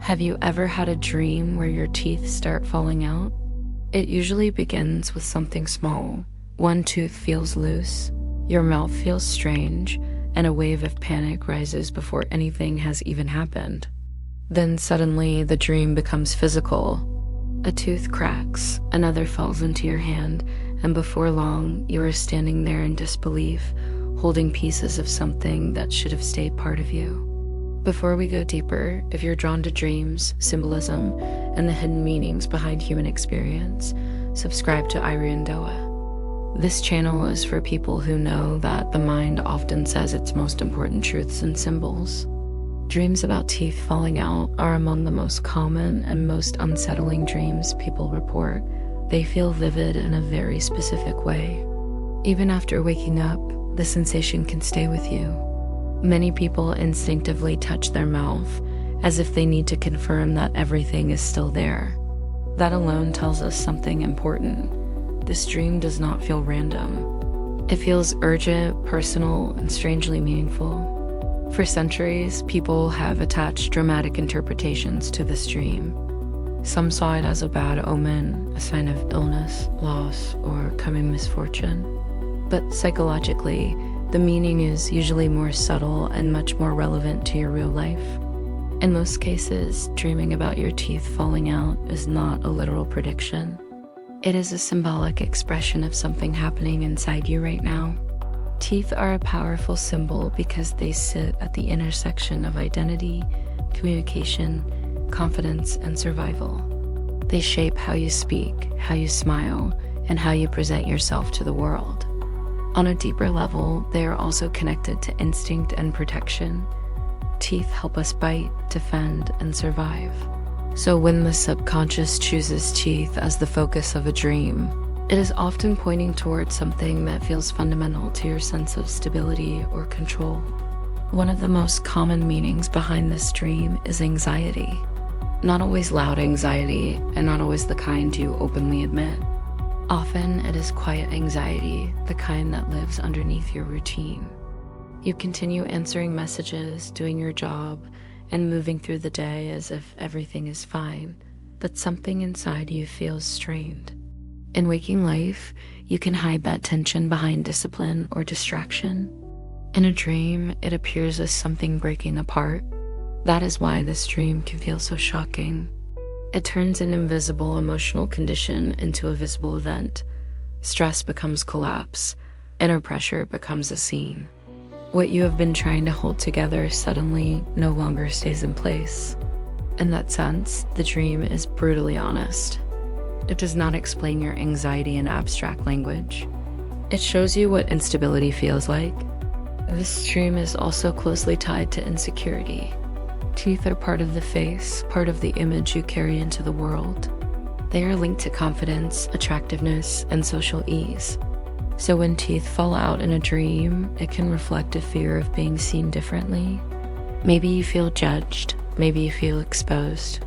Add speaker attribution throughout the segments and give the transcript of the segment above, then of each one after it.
Speaker 1: Have you ever had a dream where your teeth start falling out? It usually begins with something small. One tooth feels loose, your mouth feels strange, and a wave of panic rises before anything has even happened. Then suddenly the dream becomes physical. A tooth cracks, another falls into your hand, and before long, you are standing there in disbelief, holding pieces of something that should have stayed part of you. Before we go deeper, if you're drawn to dreams, symbolism, and the hidden meanings behind human experience, subscribe to iriondoa. This channel is for people who know that the mind often says its most important truths in symbols. Dreams about teeth falling out are among the most common and most unsettling dreams people report. They feel vivid in a very specific way. Even after waking up, the sensation can stay with you. Many people instinctively touch their mouth as if they need to confirm that everything is still there. That alone tells us something important. This dream does not feel random. It feels urgent, personal, and strangely meaningful. For centuries, people have attached dramatic interpretations to this dream. Some saw it as a bad omen, a sign of illness, loss, or coming misfortune. But psychologically, the meaning is usually more subtle and much more relevant to your real life. In most cases, dreaming about your teeth falling out is not a literal prediction. It is a symbolic expression of something happening inside you right now. Teeth are a powerful symbol because they sit at the intersection of identity, communication, confidence, and survival. They shape how you speak, how you smile, and how you present yourself to the world. On a deeper level, they are also connected to instinct and protection. Teeth help us bite, defend, and survive. So when the subconscious chooses teeth as the focus of a dream, it is often pointing towards something that feels fundamental to your sense of stability or control. One of the most common meanings behind this dream is anxiety. Not always loud anxiety, and not always the kind you openly admit. Often it is quiet anxiety, the kind that lives underneath your routine. You continue answering messages, doing your job, and moving through the day as if everything is fine, but something inside you feels strained. In waking life, you can hide that tension behind discipline or distraction. In a dream, it appears as something breaking apart. That is why this dream can feel so shocking. It turns an invisible emotional condition into a visible event. Stress becomes collapse. Inner pressure becomes a scene. What you have been trying to hold together suddenly no longer stays in place. In that sense, the dream is brutally honest. It does not explain your anxiety in abstract language. It shows you what instability feels like. This dream is also closely tied to insecurity. Teeth are part of the face, part of the image you carry into the world. They are linked to confidence, attractiveness, and social ease. So when teeth fall out in a dream, it can reflect a fear of being seen differently. Maybe you feel judged, maybe you feel exposed.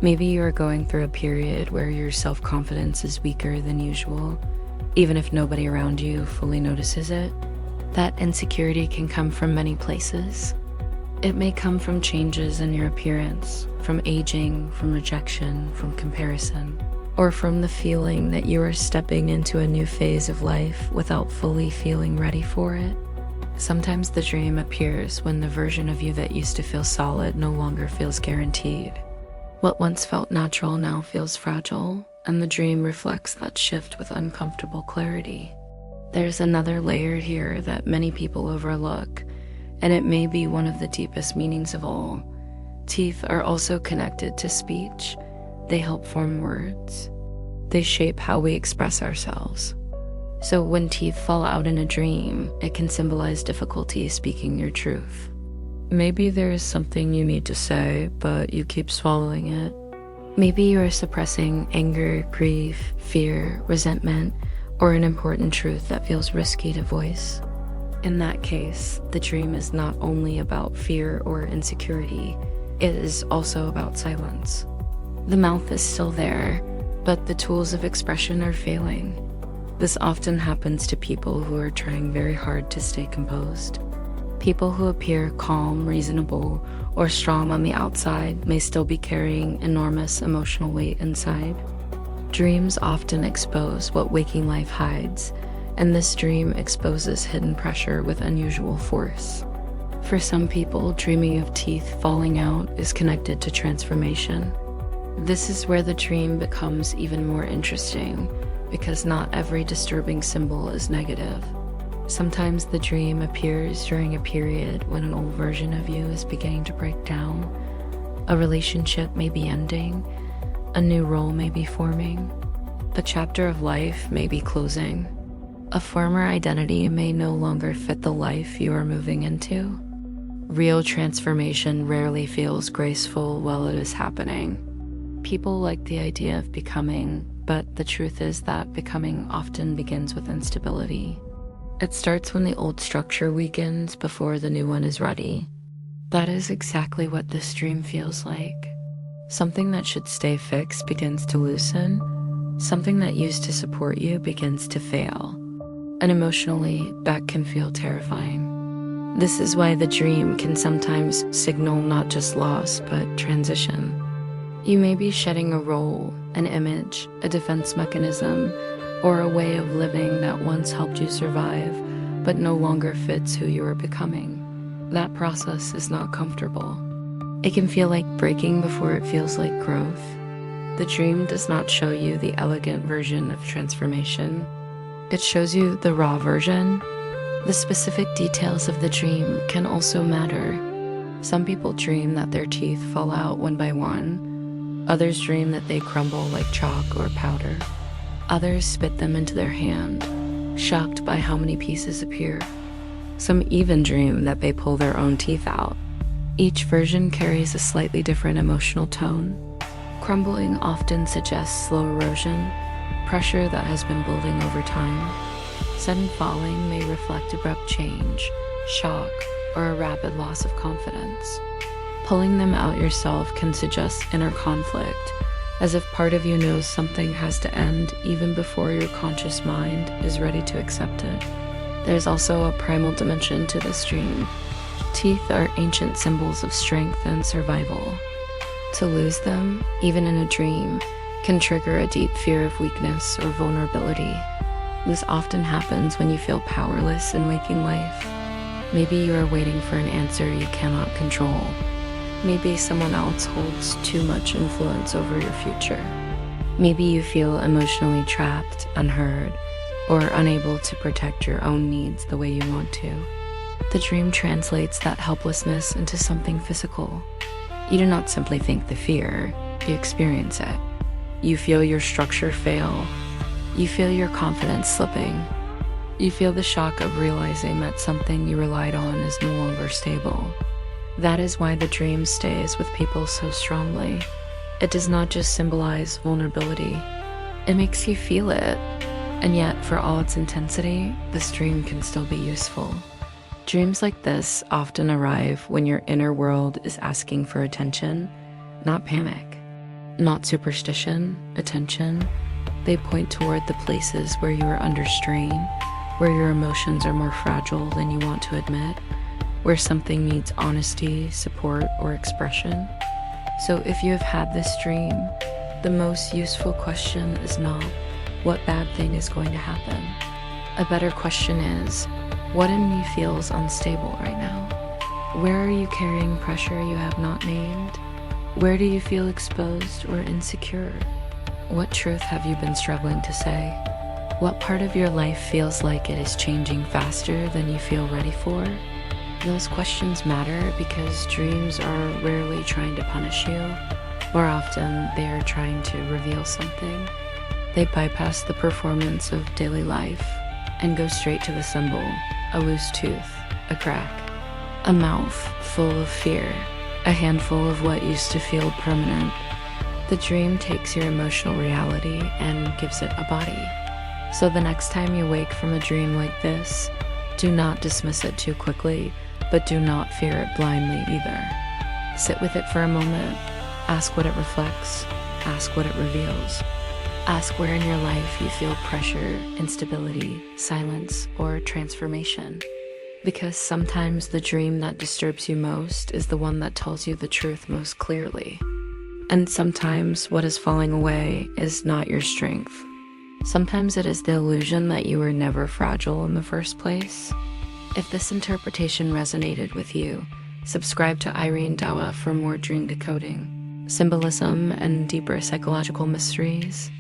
Speaker 1: Maybe you are going through a period where your self-confidence is weaker than usual, even if nobody around you fully notices it. That insecurity can come from many places. It may come from changes in your appearance, from aging, from rejection, from comparison, or from the feeling that you are stepping into a new phase of life without fully feeling ready for it. Sometimes the dream appears when the version of you that used to feel solid no longer feels guaranteed. What once felt natural now feels fragile, and the dream reflects that shift with uncomfortable clarity. There's another layer here that many people overlook, and it may be one of the deepest meanings of all. Teeth are also connected to speech. They help form words. They shape how we express ourselves. So when teeth fall out in a dream, it can symbolize difficulty speaking your truth. Maybe there is something you need to say, but you keep swallowing it. Maybe you are suppressing anger, grief, fear, resentment, or an important truth that feels risky to voice. In that case, the dream is not only about fear or insecurity, it is also about silence. The mouth is still there, but the tools of expression are failing. This often happens to people who are trying very hard to stay composed. People who appear calm, reasonable, or strong on the outside may still be carrying enormous emotional weight inside. Dreams often expose what waking life hides, and this dream exposes hidden pressure with unusual force. For some people, dreaming of teeth falling out is connected to transformation. This is where the dream becomes even more interesting, because not every disturbing symbol is negative. Sometimes the dream appears during a period when an old version of you is beginning to break down. A relationship may be ending, a new role may be forming, a chapter of life may be closing. A former identity may no longer fit the life you are moving into. Real transformation rarely feels graceful while it is happening. People like the idea of becoming, but the truth is that becoming often begins with instability. It starts when the old structure weakens before the new one is ready. That is exactly what this dream feels like. Something that should stay fixed begins to loosen. Something that used to support you begins to fail. And emotionally, that can feel terrifying. This is why the dream can sometimes signal not just loss, but transition. You may be shedding a role, an image, a defense mechanism, or a way of living that once helped you survive, but no longer fits who you are becoming. That process is not comfortable. It can feel like breaking before it feels like growth. The dream does not show you the elegant version of transformation. It shows you the raw version. The specific details of the dream can also matter. Some people dream that their teeth fall out one by one. Others dream that they crumble like chalk or powder. Others spit them into their hand, shocked by how many pieces appear. Some even dream that they pull their own teeth out. Each version carries a slightly different emotional tone. Crumbling often suggests slow erosion, pressure that has been building over time. Sudden falling may reflect abrupt change, shock, or a rapid loss of confidence. Pulling them out yourself can suggest inner conflict, as if part of you knows something has to end even before your conscious mind is ready to accept it. There's also a primal dimension to this dream. Teeth are ancient symbols of strength and survival. To lose them, even in a dream, can trigger a deep fear of weakness or vulnerability. This often happens when you feel powerless in waking life. Maybe you are waiting for an answer you cannot control. Maybe someone else holds too much influence over your future. Maybe you feel emotionally trapped, unheard, or unable to protect your own needs the way you want to. The dream translates that helplessness into something physical. You do not simply think the fear, you experience it. You feel your structure fail. You feel your confidence slipping. You feel the shock of realizing that something you relied on is no longer stable. That is why the dream stays with people so strongly. It does not just symbolize vulnerability. It makes you feel it. And yet, for all its intensity, this dream can still be useful. Dreams like this often arrive when your inner world is asking for attention, not panic. Not superstition, attention. They point toward the places where you are under strain, where your emotions are more fragile than you want to admit, where something needs honesty, support, or expression. So if you have had this dream, the most useful question is not, what bad thing is going to happen? A better question is, what in me feels unstable right now? Where are you carrying pressure you have not named? Where do you feel exposed or insecure? What truth have you been struggling to say? What part of your life feels like it is changing faster than you feel ready for? Those questions matter because dreams are rarely trying to punish you. More often, they are trying to reveal something. They bypass the performance of daily life and go straight to the symbol, a loose tooth, a crack, a mouth full of fear, a handful of what used to feel permanent. The dream takes your emotional reality and gives it a body. So the next time you wake from a dream like this, do not dismiss it too quickly, but do not fear it blindly either. Sit with it for a moment, ask what it reflects, ask what it reveals. Ask where in your life you feel pressure, instability, silence, or transformation. Because sometimes the dream that disturbs you most is the one that tells you the truth most clearly. And sometimes what is falling away is not your strength. Sometimes it is the illusion that you were never fragile in the first place. If this interpretation resonated with you, subscribe to iriondoa for more dream decoding, symbolism, and deeper psychological mysteries.